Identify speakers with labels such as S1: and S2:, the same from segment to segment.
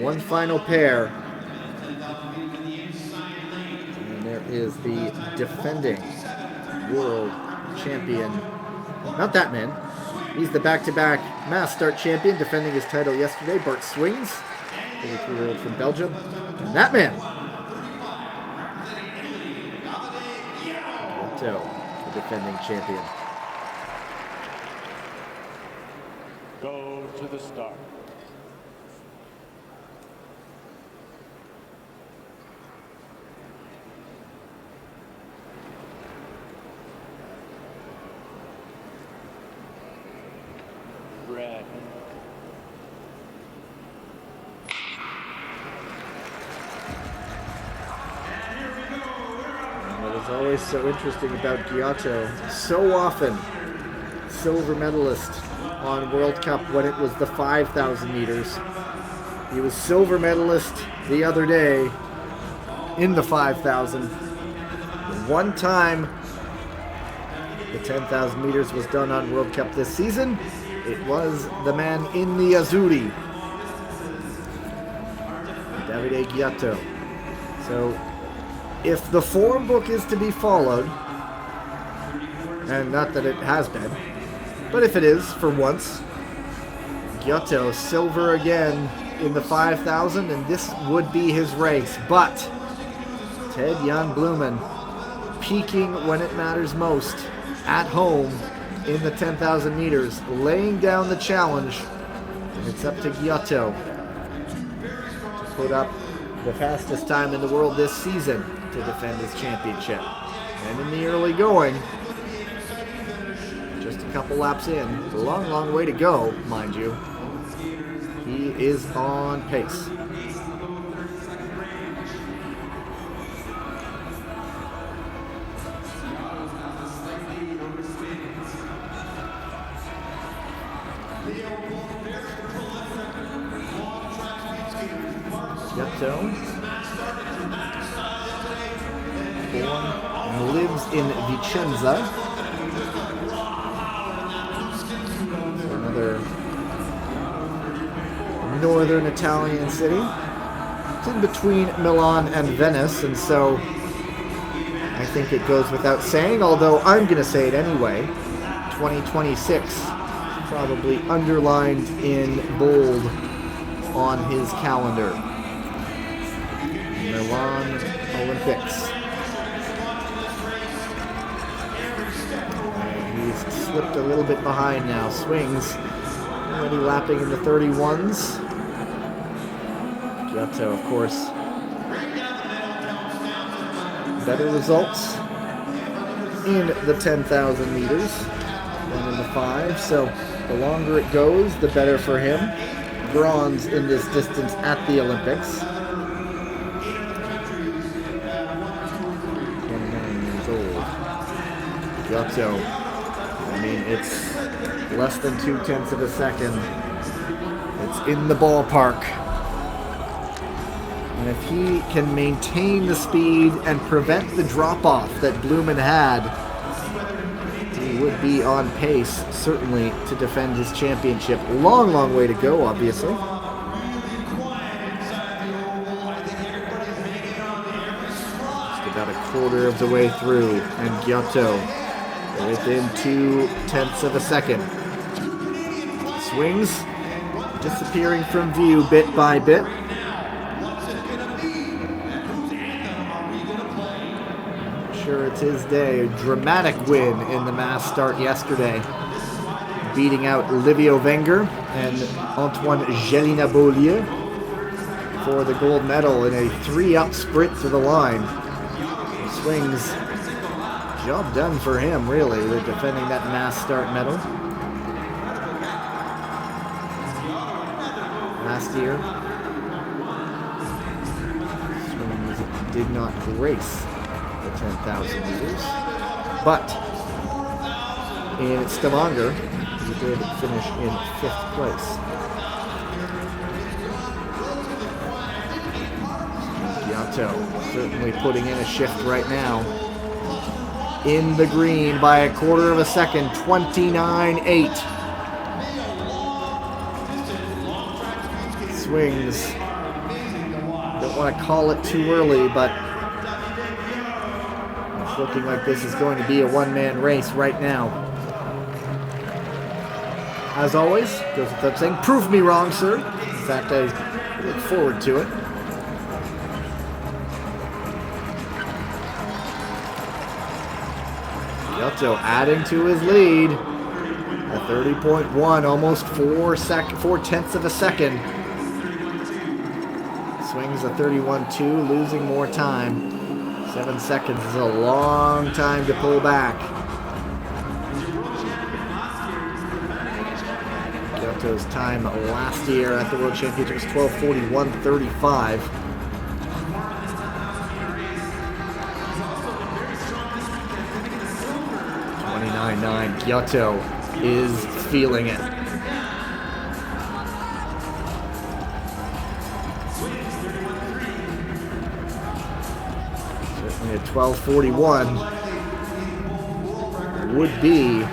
S1: One final pair. And there is the defending world champion. Not that man. He's the back-to-back mass start champion, defending his title yesterday. Bart Swings, 33-year-old from Belgium. And that man, GHIOTTO, the defending champion.
S2: Go to the start. Red.
S1: What is always so interesting about GHIOTTO, so often silver medalist on World Cup when it was the 5,000 meters. He was silver medalist the other day in the 5,000. One time the 10,000 meters was done on World Cup this season, it was the man in the Azzurri, Davide GHIOTTO. So if the form book is to be followed, and not that it has been, but if it is, for once, GHIOTTO silver again in the 5,000, and this would be his race. But Ted-Jan Blumen peaking when it matters most, at home in the 10,000 meters, laying down the challenge, and it's up to GHIOTTO to put up the fastest time in the world this season to defend his championship. And in the early going, just a couple laps in, a long, long way to go, mind you, he is on pace. GHIOTTO, born and lives in Vicenza, another northern Italian city. It's in between Milan and Venice, and so I think it goes without saying, although I'm going to say it anyway, 2026 probably underlined in bold on his calendar. Milan Olympics. And he's slipped a little bit behind now. Swings already lapping in the 31s. GHIOTTO, of course, better results in the 10,000 meters than in the 5, so the longer it goes, the better for him. Bronze in this distance at the Olympics. 29 years old. GHIOTTO, I mean, it's less than 0.2 of a second. It's in the ballpark. And if he can maintain the speed and prevent the drop-off that Blumen had, he would be on pace, certainly, to defend his championship. Long, long way to go, obviously. Just about a quarter of the way through, and GHIOTTO within 0.2 of a second. Swings, disappearing from view bit by bit. Sure, it's his day. A dramatic win in the mass start yesterday, beating out Livio Wenger and Antoine Gelina-Beaulieu for the gold medal in a 3-up sprint to the line. Swings, job done for him, really, with defending that mass start medal. Last year, Swings did not grace the 10,000 meters, but in Stavanger, he did finish in 5th place. GHIOTTO certainly putting in a shift right now. In the green by a quarter of a second, 29.8. Swings don't want to call it too early, but it's looking like this is going to be a one-man race right now. As always, goes without saying, prove me wrong, sir. In fact, I look forward to it. GHIOTTO adding to his lead. A 30.1, almost 4/10 of a second. Swings a 31.2, losing more time. 7 seconds is a long time to pull back. GHIOTTO's time last year at the World Championship was 12:41.35. GHIOTTO is feeling it. Certainly a 12:41 would be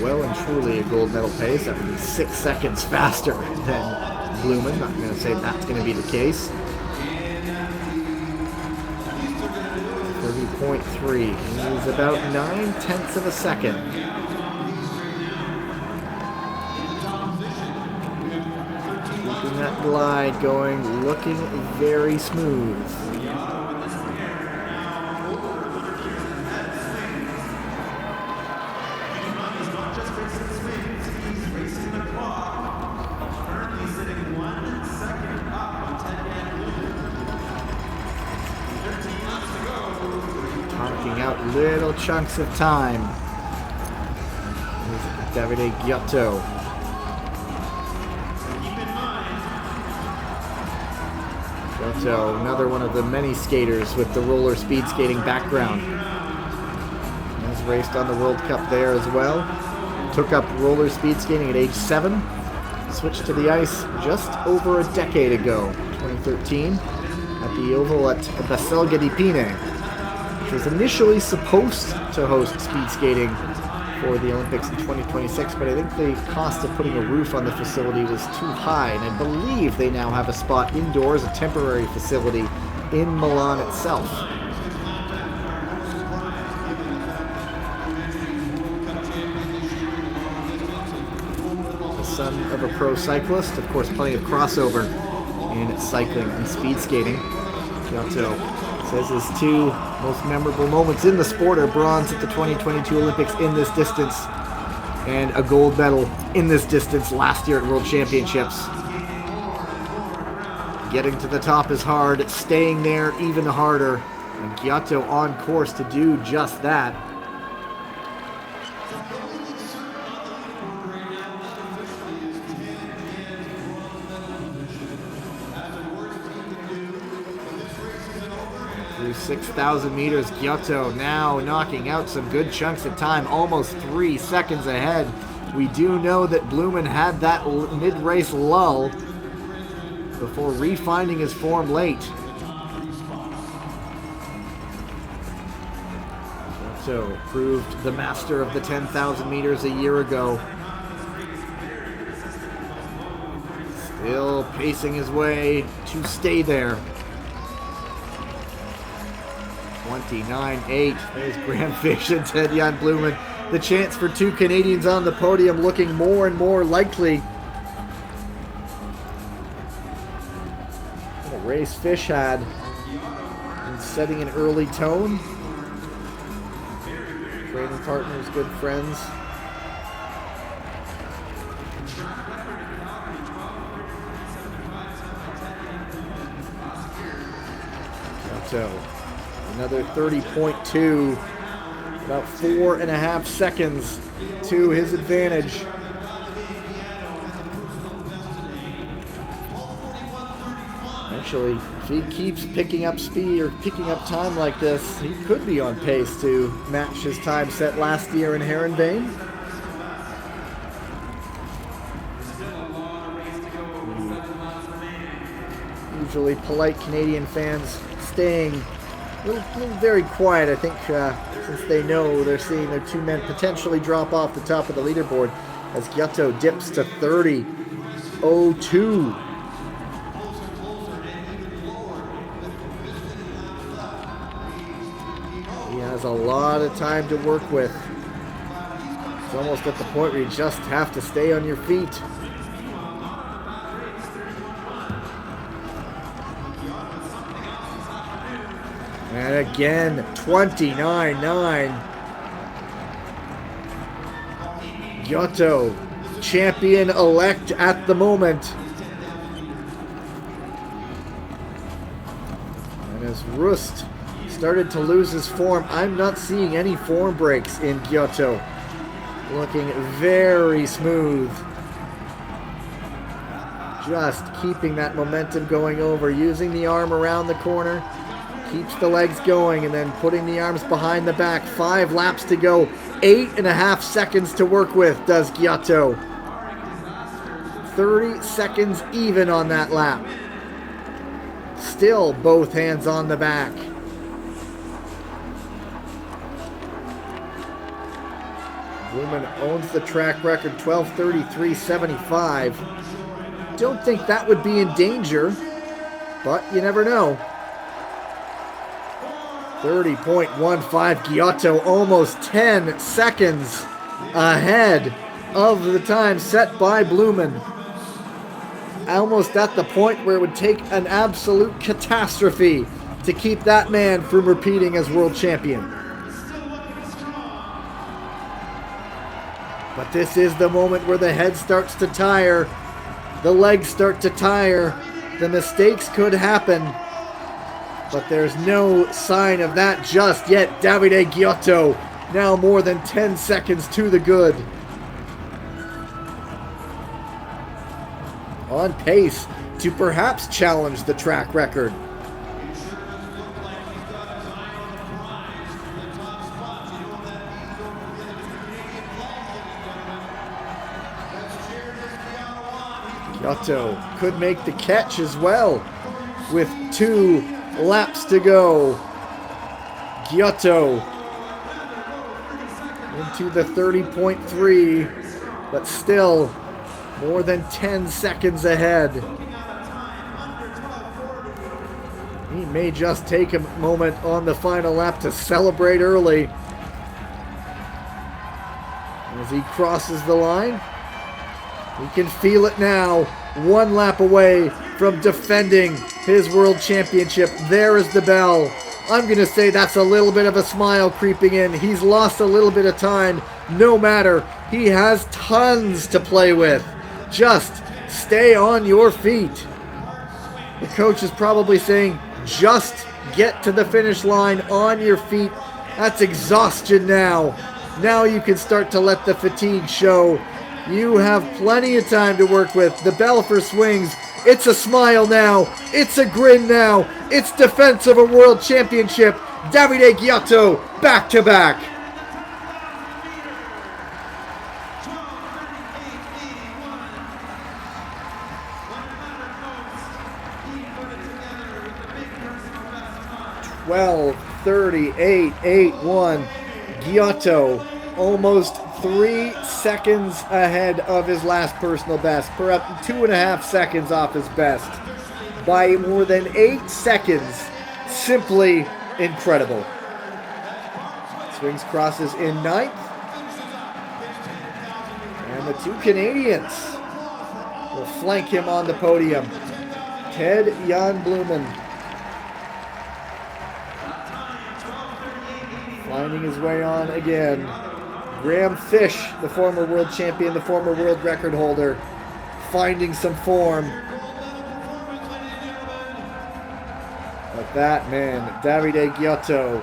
S1: well and truly a gold medal pace. That would be 6 seconds faster than Blumen. Not going to say that's going to be the case. 30.3. He's about 9/10 of a second. Keeping that glide going, looking very smooth. Out little chunks of time. Here's Davide GHIOTTO. GHIOTTO, another one of the many skaters with the roller speed skating background. Has raced on the World Cup there as well. Took up roller speed skating at age 7. Switched to the ice just over a decade ago, 2013, at the Oval at Baselga di Pine. Was initially supposed to host speed skating for the Olympics in 2026, but I think the cost of putting a roof on the facility was too high, and I believe they now have a spot indoors, a temporary facility in Milan itself. The son of a pro cyclist, of course, plenty of crossover in cycling and speed skating. GHIOTTO says his 2 most memorable moments in the sport are bronze at the 2022 Olympics in this distance and a gold medal in this distance last year at World Championships. Getting to the top is hard, staying there even harder, and GHIOTTO on course to do just that. Through 6,000 meters, GHIOTTO now knocking out some good chunks of time, almost 3 seconds ahead. We do know that Blumen had that mid-race lull before refinding his form late. GHIOTTO proved the master of the 10,000 meters a year ago. Still pacing his way to stay there. 29.8. There's Graham Fish and Ted-Jan Blumen. The chance for 2 Canadians on the podium looking more and more likely. What a race Fish had in setting an early tone. Training partners, good friends. GHIOTTO. Another 30.2, about 4.5 seconds to his advantage. Actually, if he keeps picking up speed or picking up time like this, he could be on pace to match his time set last year in Heerenveen. Usually polite Canadian fans staying a little very quiet, I think, since they know they're seeing their 2 men potentially drop off the top of the leaderboard as GHIOTTO dips to 30. 1:02. He has a lot of time to work with. It's almost at the point where you just have to stay on your feet. And again, 29-9. GHIOTTO, champion-elect at the moment. And as Rust started to lose his form, I'm not seeing any form breaks in GHIOTTO. Looking very smooth. Just keeping that momentum going over, using the arm around the corner. Keeps the legs going and then putting the arms behind the back. 5 laps to go. 8.5 seconds to work with, does GHIOTTO. 30 seconds even on that lap. Still both hands on the back. Blumen owns the track record, 12:33.75. Don't think that would be in danger, but you never know. 30.15 GHIOTTO, almost 10 seconds ahead of the time set by Blumen. Almost at the point where it would take an absolute catastrophe to keep that man from repeating as world champion. But this is the moment where the head starts to tire, the legs start to tire, the mistakes could happen. But there's no sign of that just yet. Davide GHIOTTO now more than 10 seconds to the good. On pace to perhaps challenge the track record. GHIOTTO could make the catch as well with 2 laps to go. GHIOTTO into the 30.3, but still more than 10 seconds ahead. He may just take a moment on the final lap to celebrate early. As he crosses the line, he can feel it now. 1 lap away from defending his world championship. There is the bell. I'm going to say that's a little bit of a smile creeping in. He's lost a little bit of time. No matter. He has tons to play with. Just stay on your feet. The coach is probably saying, just get to the finish line on your feet. That's exhaustion now. Now you can start to let the fatigue show. You have plenty of time to work with. The bell for swings. It's a smile now. It's a grin now. It's defense of a world championship. Davide GHIOTTO back to back. (12:38.81). GHIOTTO almost 3 seconds ahead of his last personal best, per up 2.5 seconds off his best, by more than 8 seconds. Simply incredible. Swings crosses in 9th, and the 2 Canadians will flank him on the podium. Ted Jan Blumen finding his way on again. Graham Fish, the former world champion, the former world record holder, finding some form. But that man, Davide GHIOTTO,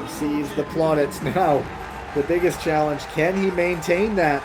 S1: he sees the plaudits now. The biggest challenge, can he maintain that